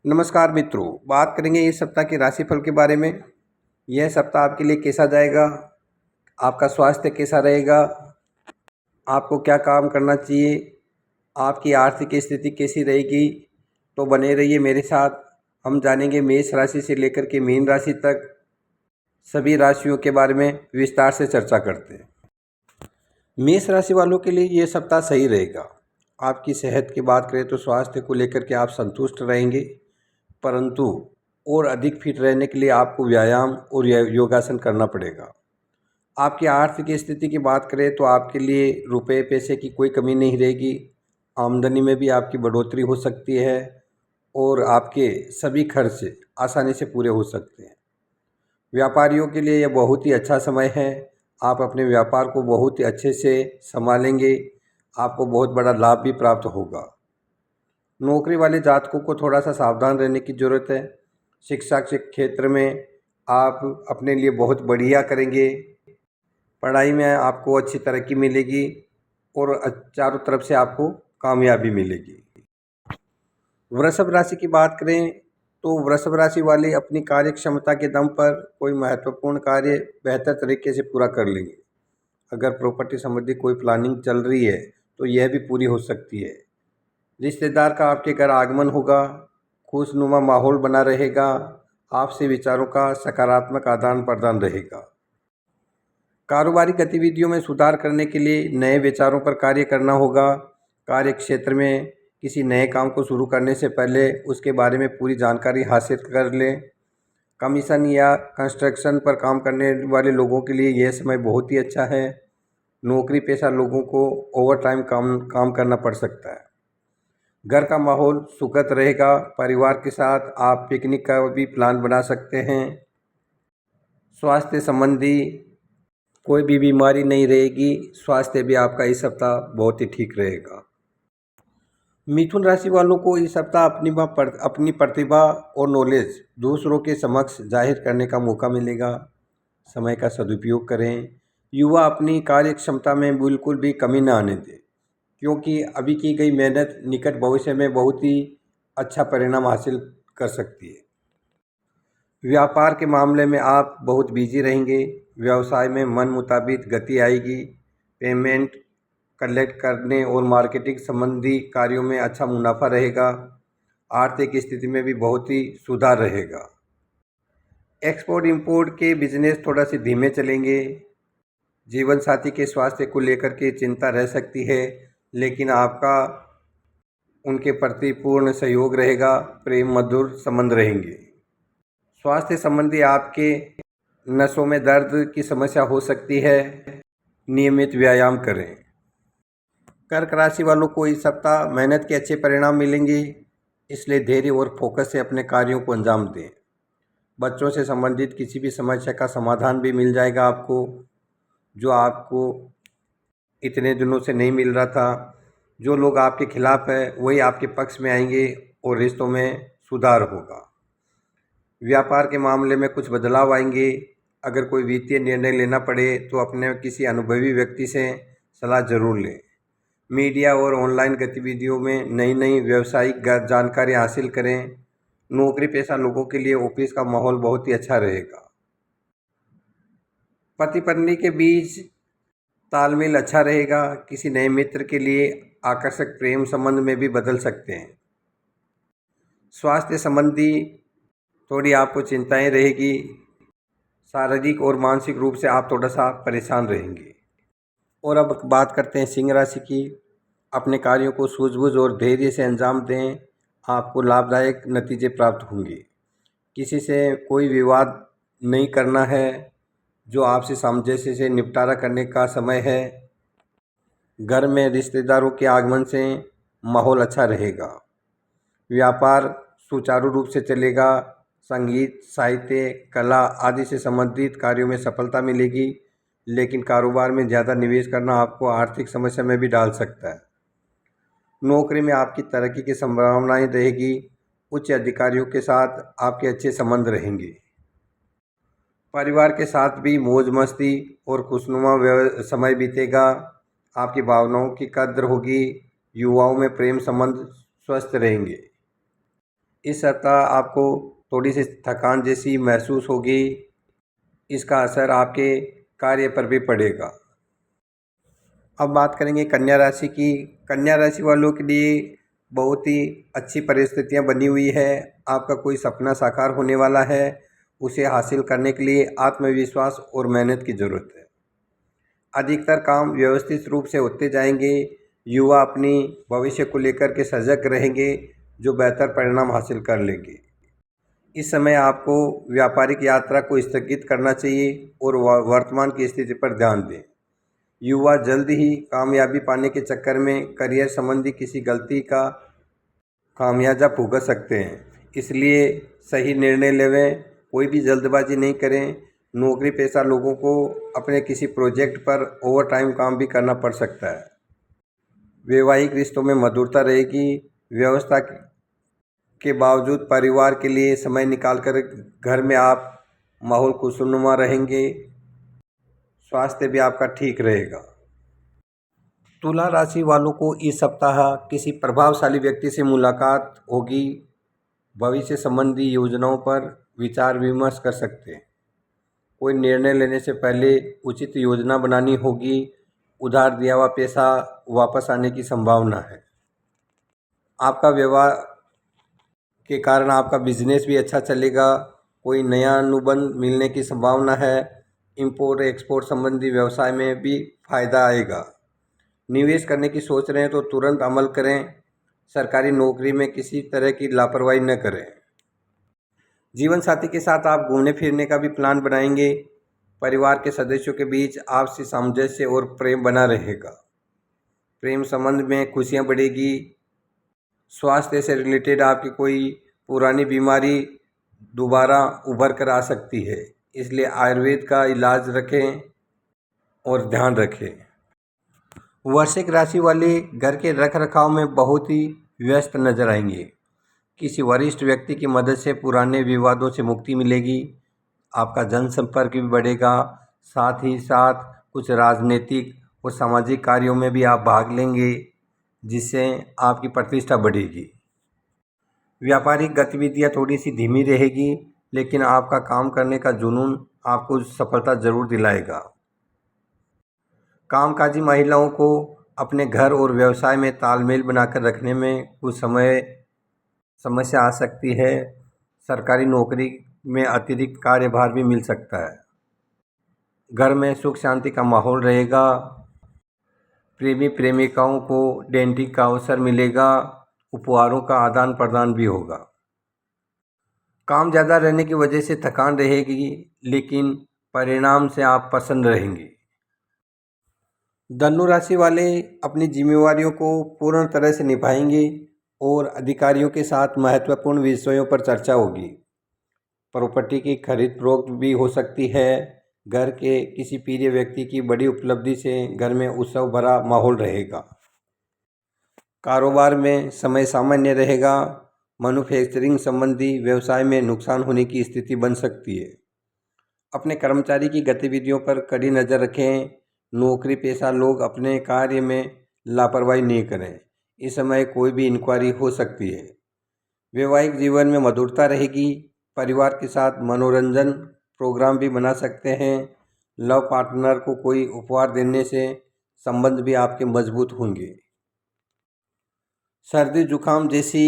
नमस्कार मित्रों, बात करेंगे इस सप्ताह के राशिफल के बारे में। यह सप्ताह आपके लिए कैसा जाएगा, आपका स्वास्थ्य कैसा रहेगा, आपको क्या काम करना चाहिए, आपकी आर्थिक स्थिति कैसी रहेगी। तो बने रहिए मेरे साथ। हम जानेंगे मेष राशि से लेकर के मीन राशि तक सभी राशियों के बारे में विस्तार से चर्चा करते हैं। मेष राशि वालों के लिए ये सप्ताह सही रहेगा। आपकी सेहत की बात करें तो स्वास्थ्य को लेकर के आप संतुष्ट रहेंगे, परंतु और अधिक फिट रहने के लिए आपको व्यायाम और योगासन करना पड़ेगा। आपकी आर्थिक स्थिति की बात करें तो आपके लिए रुपए पैसे की कोई कमी नहीं रहेगी। आमदनी में भी आपकी बढ़ोतरी हो सकती है और आपके सभी खर्च आसानी से पूरे हो सकते हैं। व्यापारियों के लिए यह बहुत ही अच्छा समय है। आप अपने व्यापार को बहुत ही अच्छे से संभालेंगे, आपको बहुत बड़ा लाभ भी प्राप्त होगा। नौकरी वाले जातकों को थोड़ा सा सावधान रहने की ज़रूरत है। शिक्षा के क्षेत्र में आप अपने लिए बहुत बढ़िया करेंगे। पढ़ाई में आपको अच्छी तरक्की मिलेगी और चारों तरफ से आपको कामयाबी मिलेगी। वृषभ राशि की बात करें तो वृषभ राशि वाले अपनी कार्य क्षमता के दम पर कोई महत्वपूर्ण कार्य बेहतर तरीके से पूरा कर लेंगे। अगर प्रॉपर्टी संबंधी कोई प्लानिंग चल रही है तो यह भी पूरी हो सकती है। रिश्तेदार का आपके घर आगमन होगा, खुशनुमा माहौल बना रहेगा, आपसे विचारों का सकारात्मक आदान प्रदान रहेगा। कारोबारी गतिविधियों में सुधार करने के लिए नए विचारों पर कार्य करना होगा। कार्य क्षेत्र में किसी नए काम को शुरू करने से पहले उसके बारे में पूरी जानकारी हासिल कर लें। कमीशन या कंस्ट्रक्शन पर काम करने वाले लोगों के लिए यह समय बहुत ही अच्छा है। नौकरी पेशा लोगों को ओवर टाइम काम करना पड़ सकता है। घर का माहौल सुखद रहेगा। परिवार के साथ आप पिकनिक का भी प्लान बना सकते हैं। स्वास्थ्य संबंधी कोई भी बीमारी नहीं रहेगी। स्वास्थ्य भी आपका इस सप्ताह बहुत ही ठीक रहेगा। मिथुन राशि वालों को इस सप्ताह अपनी प्रतिभा और नॉलेज दूसरों के समक्ष जाहिर करने का मौका मिलेगा। समय का सदुपयोग करें। युवा अपनी कार्य क्षमता में बिल्कुल भी कमी न आने दें, क्योंकि अभी की गई मेहनत निकट भविष्य में बहुत ही अच्छा परिणाम हासिल कर सकती है। व्यापार के मामले में आप बहुत बिजी रहेंगे। व्यवसाय में मन मुताबिक गति आएगी। पेमेंट कलेक्ट करने और मार्केटिंग संबंधी कार्यों में अच्छा मुनाफा रहेगा। आर्थिक स्थिति में भी बहुत ही सुधार रहेगा। एक्सपोर्ट इंपोर्ट के बिजनेस थोड़ा सी धीमे चलेंगे। जीवन साथी के स्वास्थ्य को लेकर के चिंता रह सकती है, लेकिन आपका उनके प्रति पूर्ण सहयोग रहेगा। प्रेम मधुर संबंध रहेंगे। स्वास्थ्य संबंधी आपके नसों में दर्द की समस्या हो सकती है। नियमित व्यायाम करें। कर्क राशि वालों को इस सप्ताह मेहनत के अच्छे परिणाम मिलेंगे, इसलिए धैर्य और फोकस से अपने कार्यों को अंजाम दें। बच्चों से संबंधित किसी भी समस्या का समाधान भी मिल जाएगा आपको, जो आपको इतने दिनों से नहीं मिल रहा था। जो लोग आपके खिलाफ है वही आपके पक्ष में आएंगे और रिश्तों में सुधार होगा। व्यापार के मामले में कुछ बदलाव आएंगे। अगर कोई वित्तीय निर्णय लेना पड़े तो अपने किसी अनुभवी व्यक्ति से सलाह जरूर लें। मीडिया और ऑनलाइन गतिविधियों में नई नई व्यावसायिक जानकारी हासिल करें। नौकरी पेशा लोगों के लिए ऑफिस का माहौल बहुत ही अच्छा रहेगा। पति पत्नी के बीच तालमेल अच्छा रहेगा। किसी नए मित्र के लिए आकर्षक प्रेम संबंध में भी बदल सकते हैं। स्वास्थ्य संबंधी थोड़ी आपको चिंताएं रहेगी। शारीरिक और मानसिक रूप से आप थोड़ा सा परेशान रहेंगे। और अब बात करते हैं सिंह राशि की। अपने कार्यों को सूझबूझ और धैर्य से अंजाम दें, आपको लाभदायक नतीजे प्राप्त होंगे। किसी से कोई विवाद नहीं करना है, जो आपसे सामंजस्य से निपटारा करने का समय है। घर में रिश्तेदारों के आगमन से माहौल अच्छा रहेगा। व्यापार सुचारू रूप से चलेगा। संगीत, साहित्य, कला आदि से संबंधित कार्यों में सफलता मिलेगी, लेकिन कारोबार में ज़्यादा निवेश करना आपको आर्थिक समस्या में भी डाल सकता है। नौकरी में आपकी तरक्की की संभावनाएं रहेगी। उच्च अधिकारियों के साथ आपके अच्छे संबंध रहेंगे। परिवार के साथ भी मौज मस्ती और खुशनुमा समय बीतेगा। आपकी भावनाओं की कद्र होगी। युवाओं में प्रेम संबंध स्वस्थ रहेंगे। इस सप्ताह आपको थोड़ी सी थकान जैसी महसूस होगी। इसका असर आपके कार्य पर भी पड़ेगा। अब बात करेंगे कन्या राशि की। कन्या राशि वालों के लिए बहुत ही अच्छी परिस्थितियां बनी हुई है। आपका कोई सपना साकार होने वाला है। उसे हासिल करने के लिए आत्मविश्वास और मेहनत की ज़रूरत है। अधिकतर काम व्यवस्थित रूप से होते जाएंगे। युवा अपनी भविष्य को लेकर के सजग रहेंगे, जो बेहतर परिणाम हासिल कर लेंगे। इस समय आपको व्यापारिक यात्रा को स्थगित करना चाहिए और वर्तमान की स्थिति पर ध्यान दें। युवा जल्द ही कामयाबी पाने के चक्कर में करियर संबंधी किसी गलती का खामियाजा भुगत सकते हैं, इसलिए सही निर्णय लेवें। कोई भी जल्दबाजी नहीं करें। नौकरी पेशा लोगों को अपने किसी प्रोजेक्ट पर ओवर टाइम काम भी करना पड़ सकता है। वैवाहिक रिश्तों में मधुरता रहेगी। व्यवस्था के बावजूद परिवार के लिए समय निकालकर घर में आप माहौल खुशनुमा रहेंगे। स्वास्थ्य भी आपका ठीक रहेगा। तुला राशि वालों को इस सप्ताह किसी प्रभावशाली व्यक्ति से मुलाकात होगी। भविष्य संबंधी योजनाओं पर विचार विमर्श कर सकते हैं। कोई निर्णय लेने से पहले उचित योजना बनानी होगी। उधार दिया हुआ पैसा वापस आने की संभावना है। आपका व्यवहार के कारण आपका बिजनेस भी अच्छा चलेगा। कोई नया अनुबंध मिलने की संभावना है। इंपोर्ट एक्सपोर्ट संबंधी व्यवसाय में भी फायदा आएगा। निवेश करने की सोच रहे हैं तो तुरंत अमल करें। सरकारी नौकरी में किसी तरह की लापरवाही न करें। जीवन साथी के साथ आप घूमने फिरने का भी प्लान बनाएंगे। परिवार के सदस्यों के बीच आपसी सामंजस्य और प्रेम बना रहेगा। प्रेम संबंध में खुशियां बढ़ेगी। स्वास्थ्य से रिलेटेड आपकी कोई पुरानी बीमारी दोबारा उभर कर आ सकती है, इसलिए आयुर्वेद का इलाज रखें और ध्यान रखें। वृश्चिक राशि वाले घर के रख रखाव में बहुत ही व्यस्त नजर आएंगे। किसी वरिष्ठ व्यक्ति की मदद से पुराने विवादों से मुक्ति मिलेगी। आपका जनसंपर्क भी बढ़ेगा। साथ ही साथ कुछ राजनीतिक और सामाजिक कार्यों में भी आप भाग लेंगे, जिससे आपकी प्रतिष्ठा बढ़ेगी। व्यापारिक गतिविधियां थोड़ी सी धीमी रहेगी, लेकिन आपका काम करने का जुनून आपको सफलता ज़रूर दिलाएगा। कामकाजी महिलाओं को अपने घर और व्यवसाय में तालमेल बनाकर रखने में कुछ समस्या आ सकती है। सरकारी नौकरी में अतिरिक्त कार्यभार भी मिल सकता है। घर में सुख शांति का माहौल रहेगा। प्रेमी प्रेमिकाओं को डेटिंग का अवसर मिलेगा। उपहारों का आदान प्रदान भी होगा। काम ज़्यादा रहने की वजह से थकान रहेगी, लेकिन परिणाम से आप प्रसन्न रहेंगे। धनु राशि वाले अपनी जिम्मेवारियों को पूर्ण तरह से निभाएंगे और अधिकारियों के साथ महत्वपूर्ण विषयों पर चर्चा होगी। प्रॉपर्टी की खरीद फरोख्त भी हो सकती है। घर के किसी प्रिय व्यक्ति की बड़ी उपलब्धि से घर में उत्सव भरा माहौल रहेगा। कारोबार में समय सामान्य रहेगा। मैन्युफैक्चरिंग संबंधी व्यवसाय में नुकसान होने की स्थिति बन सकती है। अपने कर्मचारी की गतिविधियों पर कड़ी नज़र रखें। नौकरी पेशा लोग अपने कार्य में लापरवाही नहीं करें। इस समय कोई भी इंक्वायरी हो सकती है। वैवाहिक जीवन में मधुरता रहेगी। परिवार के साथ मनोरंजन प्रोग्राम भी बना सकते हैं। लव पार्टनर को कोई उपहार देने से संबंध भी आपके मजबूत होंगे। सर्दी जुकाम जैसी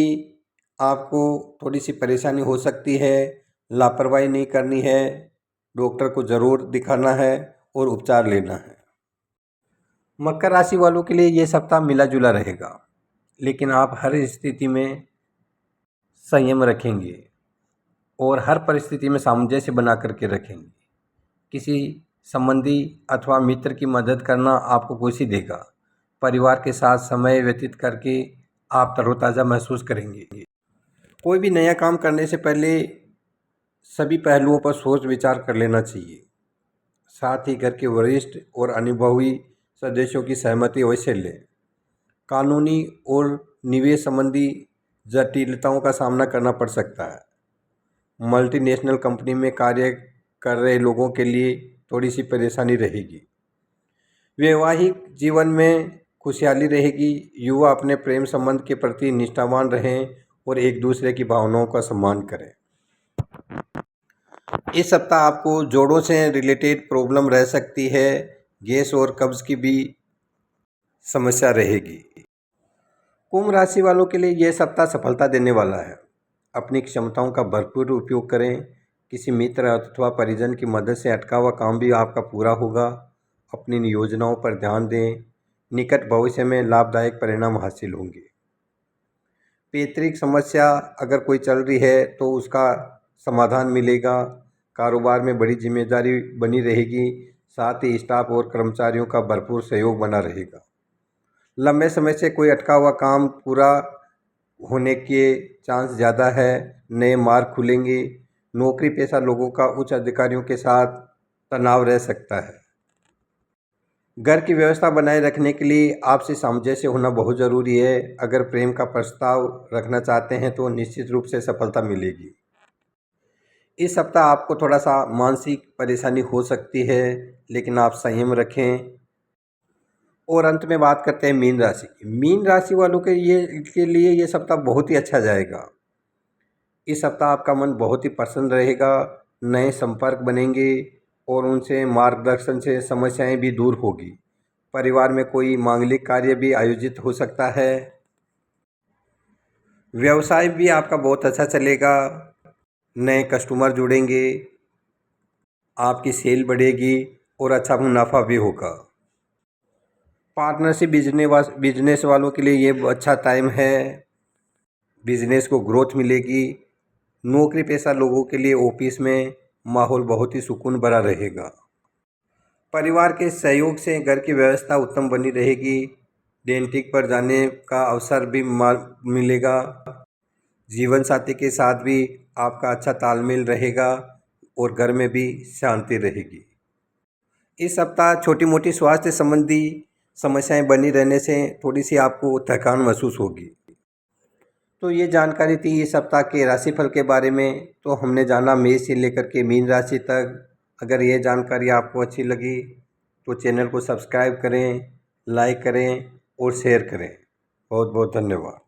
आपको थोड़ी सी परेशानी हो सकती है। लापरवाही नहीं करनी है। डॉक्टर को ज़रूर दिखाना है और उपचार लेना है। मकर राशि वालों के लिए ये सप्ताह मिला जुला रहेगा, लेकिन आप हर स्थिति में संयम रखेंगे और हर परिस्थिति में सामंजस्य बना करके रखेंगे। किसी संबंधी अथवा मित्र की मदद करना आपको खुशी देगा। परिवार के साथ समय व्यतीत करके आप तरोताज़ा महसूस करेंगे। कोई भी नया काम करने से पहले सभी पहलुओं पर सोच विचार कर लेना चाहिए। साथ ही घर के वरिष्ठ और अनुभवी सदस्यों की सहमति अवश्य लें। कानूनी और निवेश संबंधी जटिलताओं का सामना करना पड़ सकता है। मल्टीनेशनल कंपनी में कार्य कर रहे लोगों के लिए थोड़ी सी परेशानी रहेगी। वैवाहिक जीवन में खुशहाली रहेगी। युवा अपने प्रेम संबंध के प्रति निष्ठावान रहें और एक दूसरे की भावनाओं का सम्मान करें। इस सप्ताह आपको जोड़ों से रिलेटेड प्रॉब्लम रह सकती है। गैस और कब्ज़ की भी समस्या रहेगी। कुंभ राशि वालों के लिए यह सप्ताह सफलता देने वाला है। अपनी क्षमताओं का भरपूर उपयोग करें। किसी मित्र अथवा परिजन की मदद से अटका हुआ काम भी आपका पूरा होगा। अपनी योजनाओं पर ध्यान दें। निकट भविष्य में लाभदायक परिणाम हासिल होंगे। पैतृक समस्या अगर कोई चल रही है तो उसका समाधान मिलेगा। कारोबार में बड़ी जिम्मेदारी बनी रहेगी। साथ ही स्टाफ और कर्मचारियों का भरपूर सहयोग बना रहेगा। लंबे समय से कोई अटका हुआ काम पूरा होने के चांस ज़्यादा है। नए मार्ग खुलेंगे। नौकरी पेशा लोगों का उच्च अधिकारियों के साथ तनाव रह सकता है। घर की व्यवस्था बनाए रखने के लिए आपसी सामंजस्य होना बहुत ज़रूरी है। अगर प्रेम का प्रस्ताव रखना चाहते हैं तो निश्चित रूप से सफलता मिलेगी। इस सप्ताह आपको थोड़ा सा मानसिक परेशानी हो सकती है, लेकिन आप संयम रखें। और अंत में बात करते हैं मीन राशि की। मीन राशि वालों के लिए ये सप्ताह बहुत ही अच्छा जाएगा। इस सप्ताह आपका मन बहुत ही प्रसन्न रहेगा। नए संपर्क बनेंगे और उनसे मार्गदर्शन से समस्याएं भी दूर होगी। परिवार में कोई मांगलिक कार्य भी आयोजित हो सकता है। व्यवसाय भी आपका बहुत अच्छा चलेगा। नए कस्टमर जुड़ेंगे। आपकी सेल बढ़ेगी और अच्छा मुनाफा भी होगा। पार्टनरशिप बिजनेस वालों के लिए ये अच्छा टाइम है। बिजनेस को ग्रोथ मिलेगी। नौकरी पेशा लोगों के लिए ऑफिस में माहौल बहुत ही सुकून भरा रहेगा। परिवार के सहयोग से घर की व्यवस्था उत्तम बनी रहेगी। डेंटिक पर जाने का अवसर भी मिलेगा। जीवन साथी के साथ भी आपका अच्छा तालमेल रहेगा और घर में भी शांति रहेगी। इस सप्ताह छोटी मोटी स्वास्थ्य संबंधी समस्याएं बनी रहने से थोड़ी सी आपको थकान महसूस होगी। तो ये जानकारी थी इस सप्ताह के राशिफल के बारे में। तो हमने जाना मेष से लेकर के मीन राशि तक। अगर ये जानकारी आपको अच्छी लगी तो चैनल को सब्सक्राइब करें, लाइक करें और शेयर करें। बहुत बहुत धन्यवाद।